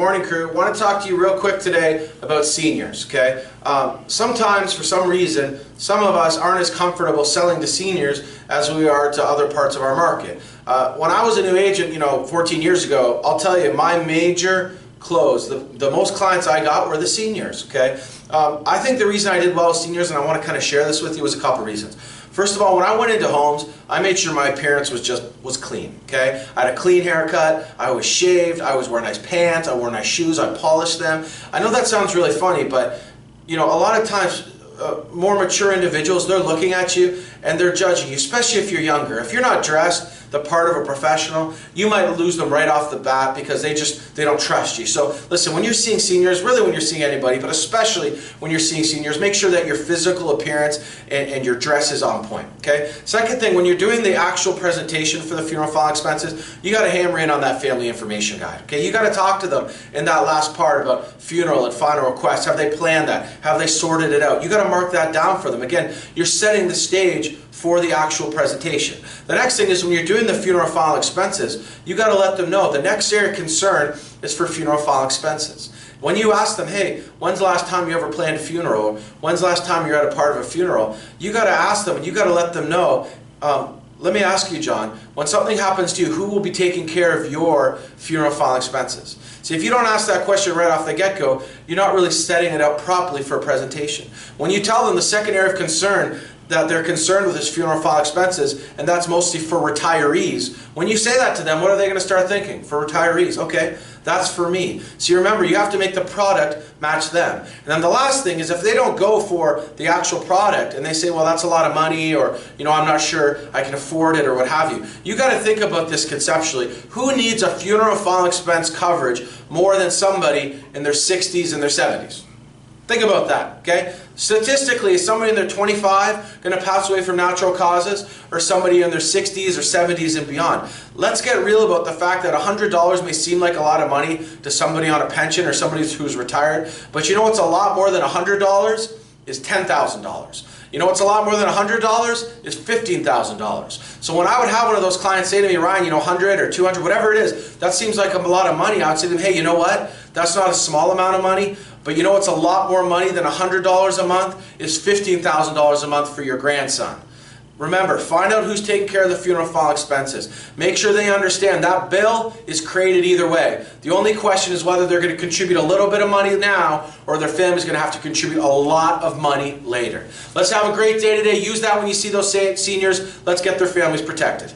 morning, crew. I want to talk to you real quick today about seniors, okay? Sometimes, for some reason, some of us aren't as comfortable selling to seniors as we are to other parts of our market. When I was a new agent, 14 years ago, I'll tell you, my major close, the most clients I got were the seniors, okay? I think the reason I did well with seniors, and I want to kind of share this with you, was a couple reasons. First of all, when I went into homes, I made sure my appearance was clean, okay? I had a clean haircut, I was shaved, I was wearing nice pants, I wore nice shoes, I polished them. I know that sounds really funny, but a lot of times more mature individuals, they're looking at you and they're judging you, especially if you're younger. If you're not dressed the part of a professional, you might lose them right off the bat because they don't trust you. So listen, when you're seeing seniors, really when you're seeing anybody, but especially when you're seeing seniors, make sure that your physical appearance and your dress is on point, okay? Second thing, when you're doing the actual presentation for the funeral file expenses, you got to hammer in on that family information guide, okay? You got to talk to them in that last part about funeral and final request. Have they planned that? Have they sorted it out? You got to mark that down for them. Again, you're setting the stage for the actual presentation. The next thing is when you're doing the funeral file expenses, you got to let them know the next area of concern is for funeral file expenses. When you ask them, hey, when's the last time you ever planned a funeral? When's the last time you're at a part of a funeral? You got to ask them and you got to let them know, let me ask you, John, when something happens to you, who will be taking care of your funeral file expenses? See, if you don't ask that question right off the get-go, you're not really setting it up properly for a presentation. When you tell them the second area of concern that they're concerned with is funeral file expenses, and that's mostly for retirees, when you say that to them, what are they going to start thinking? For retirees, okay, that's for me. So you remember, you have to make the product match them. And then the last thing is if they don't go for the actual product and they say, well, that's a lot of money, or I'm not sure I can afford it, or what have you, you got to think about this conceptually. Who needs a funeral file expense coverage more than somebody in their 60s and their 70s? Think about that, okay? Statistically, is somebody in their 25 going to pass away from natural causes, or somebody in their 60s or 70s and beyond? Let's get real about the fact that $100 may seem like a lot of money to somebody on a pension or somebody who's retired, but you know what's a lot more than $100? Is $10,000. You know what's a lot more than $100? Is $15,000. So when I would have one of those clients say to me, Ryan, 100 or 200, whatever it is, that seems like a lot of money. I would say to them, hey, you know what? That's not a small amount of money, but you know what's a lot more money than $100 a month? Is $15,000 a month for your grandson. Remember, find out who's taking care of the funeral file expenses. Make sure they understand that bill is created either way. The only question is whether they're going to contribute a little bit of money now or their family's going to have to contribute a lot of money later. Let's have a great day today. Use that when you see those seniors. Let's get their families protected.